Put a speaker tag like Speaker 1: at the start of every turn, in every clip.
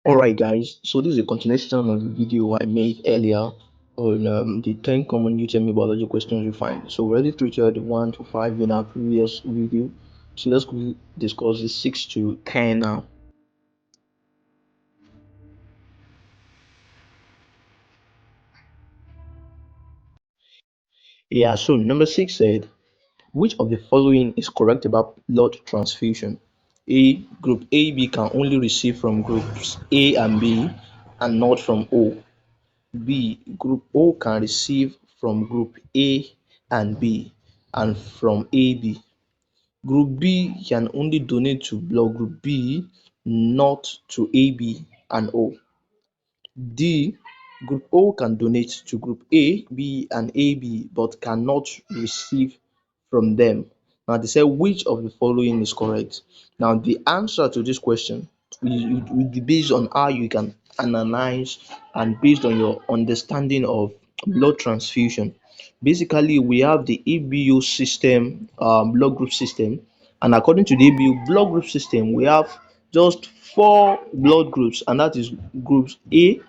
Speaker 1: Alright guys, so this is a continuation of the video I made earlier on the 10 common UTME biology questions you find. So we already treated 1 to 5 in our previous video. So let's quickly discuss the 6 to 10 now. Yeah, so number 6 said, which of the following is correct about blood transfusion? A. Group AB can only receive from groups A and B and not from O. B. Group O can receive from Group A and B and from AB. Group B can only donate to blood Group B, not to AB and O. D. Group O can donate to Group A, B and AB but cannot receive from them. Now they say which of the following is correct? Now the answer to this question will be based on how you can analyze and based on your understanding of blood transfusion. Basically, we have the ABO system, blood group system, and according to the ABO blood group system, we have just four blood groups, and that is groups A,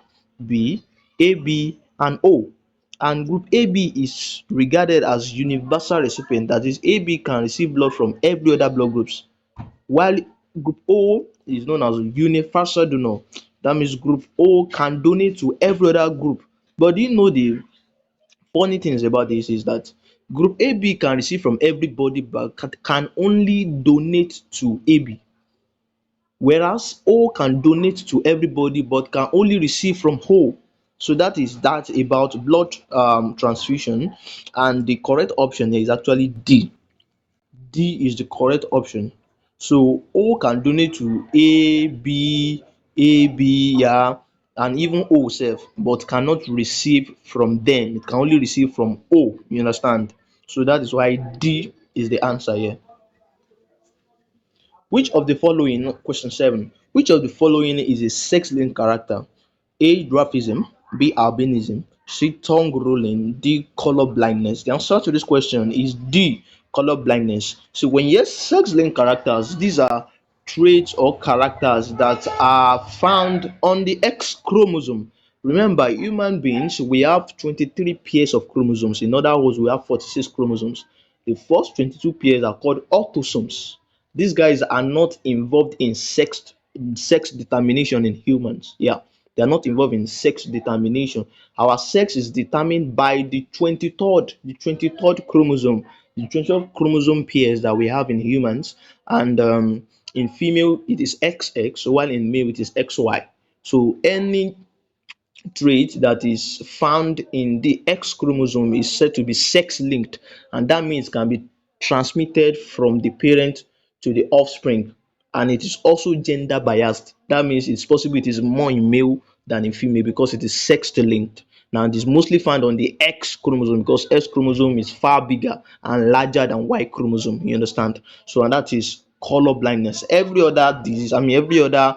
Speaker 1: B, AB, and O. And group AB is regarded as universal recipient, that is, AB can receive blood from every other blood groups, while group O is known as universal donor. That means group O can donate to every other group. But do you know the funny things about this is that group AB can receive from everybody but can only donate to AB, whereas O can donate to everybody but can only receive from O. So that is that about blood transfusion, and the correct option is actually D. D is the correct option. So O can donate to A, B, A, B, yeah, and even O sef, but cannot receive from them. It can only receive from O. You understand? So that is why D is the answer here. Which of the following, question 7, which of the following is a sex-linked character? A. Dwarfism, B. Albinism, C. Tongue rolling, D. Color blindness. The answer to this question is D. Color blindness. So when you hear sex-linked characters, these are traits or characters that are found on the X chromosome. Remember, human beings, we have 23 pairs of chromosomes. In other words, we have 46 chromosomes. The first 22 pairs are called autosomes. These guys are not involved in sex determination in humans. Yeah, they are not involved in sex determination. Our sex is determined by the 23rd chromosome, the 23rd chromosome pairs that we have in humans, and in female it is XX, while in male it is XY. So any trait that is found in the X chromosome is said to be sex linked, and that means can be transmitted from the parent to the offspring, and it is also gender biased. That means it's possible it is more in male than in female because it is sex linked. Now it is mostly found on the X chromosome because X chromosome is far bigger and larger than Y chromosome. You understand? So and that is color blindness. Every other disease, I mean every other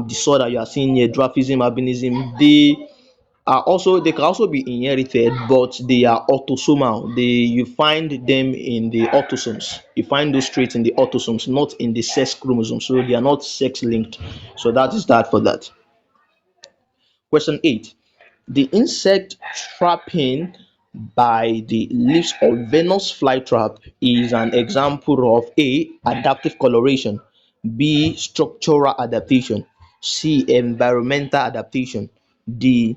Speaker 1: disorder you are seeing here, dwarfism, albinism, they can also be inherited, but they are autosomal. You find them in the autosomes. You find those traits in the autosomes, not in the sex chromosome. So they are not sex linked. So that is that for that. Question 8. The insect trapping by the leaves of Venus flytrap is an example of A. Adaptive coloration, B. Structural adaptation, C. Environmental adaptation, D.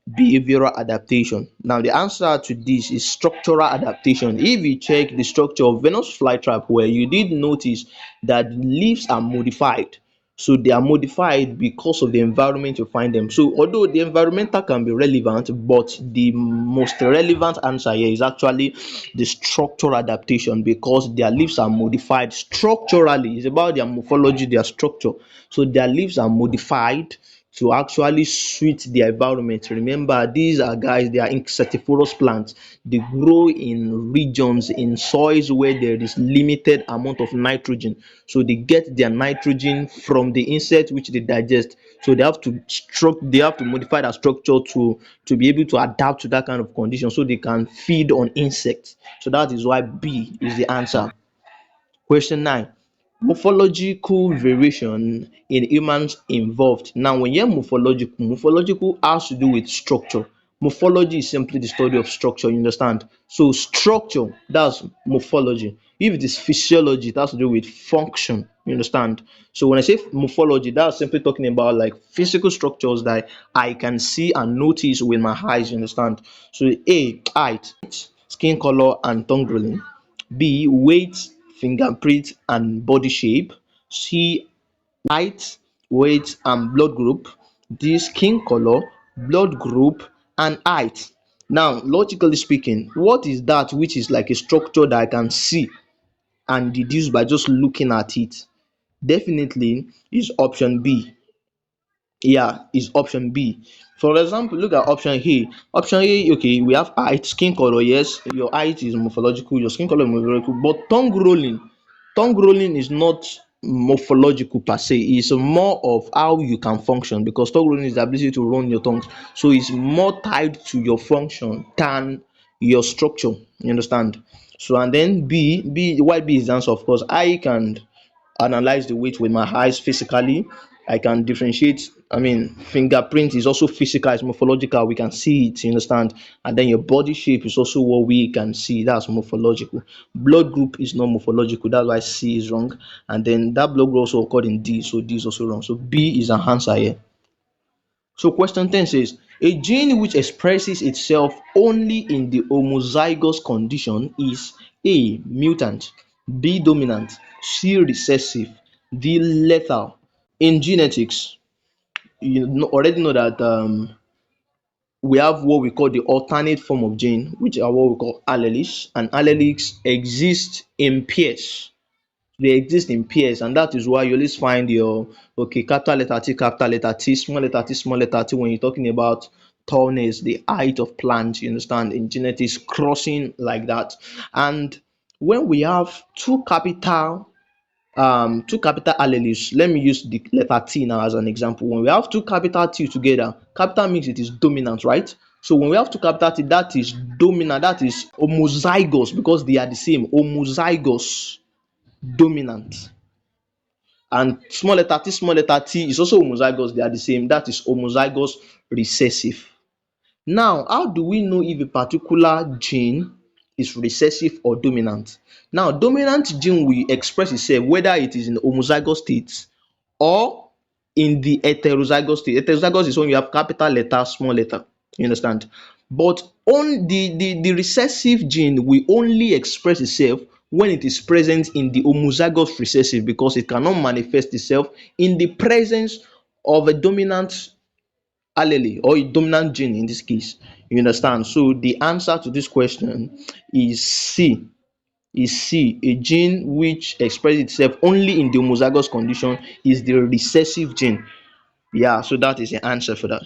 Speaker 1: Behavioral adaptation. Now the answer to this is structural adaptation. If you check the structure of Venus flytrap, where you did notice that leaves are modified, so they are modified because of the environment you find them. So although the environmental can be relevant, but the most relevant answer here is actually the structural adaptation, because their leaves are modified structurally. It's about their morphology, their structure. So their leaves are modified to actually suit the environment. Remember, these are guys, they are insectivorous plants. They grow in regions, in soils where there is limited amount of nitrogen. So they get their nitrogen from the insect which they digest. So they have to modify that structure to be able to adapt to that kind of condition so they can feed on insects. So that is why B is the answer. Question 9. Morphological variation in humans involved. Now when you hear morphological has to do with structure. Morphology is simply the study of structure, you understand? So structure, that's morphology. If it is physiology, it has to do with function, you understand? So when I say morphology, that's simply talking about like physical structures that I can see and notice with my eyes, you understand? So A, height, skin color and tongue rolling. B, weight, fingerprint and body shape. C, height, weight and blood group. D, skin color, blood group and height. Now logically speaking, what is that which is like a structure that I can see and deduce by just looking at it? Definitely is option B. Yeah, is option B. For example, look at option A. Option A, okay, we have height, skin color. Yes, your height is morphological, your skin color is morphological, but tongue rolling is not morphological per se. It's more of how you can function, because tongue rolling is the ability to run your tongues. So it's more tied to your function than your structure. You understand? So and then why B is the answer, of course. I can analyze the weight with my eyes physically. I can differentiate. I mean, fingerprint is also physical, it's morphological. We can see it, you understand? And then your body shape is also what we can see. That's morphological. Blood group is not morphological. That's why C is wrong. And then that blood group also occurred in D, so D is also wrong. So B is an answer here. So question 10 says, a gene which expresses itself only in the homozygous condition is A, mutant, B, dominant, C, recessive, D, lethal. In genetics, already know that we have what we call the alternate form of gene, which are what we call alleles, and alleles exist in pairs. They exist in pairs, and that is why you always find your capital letter T, small letter t when you're talking about tallness, the height of plants, you understand, in genetics, crossing like that. And when we have two capital alleles, let me use the letter T now as an example. When we have two capital T together, capital means it is dominant, right? So when we have two capital T, that is dominant, that is homozygous, because they are the same. Homozygous, dominant. And small letter t is also homozygous, they are the same, that is homozygous recessive. Now how do we know if a particular gene is recessive or dominant? Now dominant gene will express itself whether it is in the homozygous state or in the heterozygous state. Heterozygous is when you have capital letter, small letter, you understand? But on the recessive gene will only express itself when it is present in the homozygous recessive, because it cannot manifest itself in the presence of a dominant allele or a dominant gene in this case. You understand? So the answer to this question is C. Is C. A gene which expresses itself only in the homozygous condition is the recessive gene. Yeah, so that is the answer for that.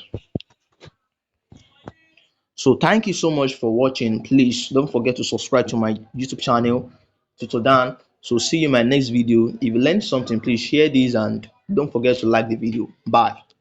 Speaker 1: So thank you so much for watching. Please don't forget to subscribe to my YouTube channel, Tutor Dan. So see you in my next video. If you learned something, please share this and don't forget to like the video. Bye.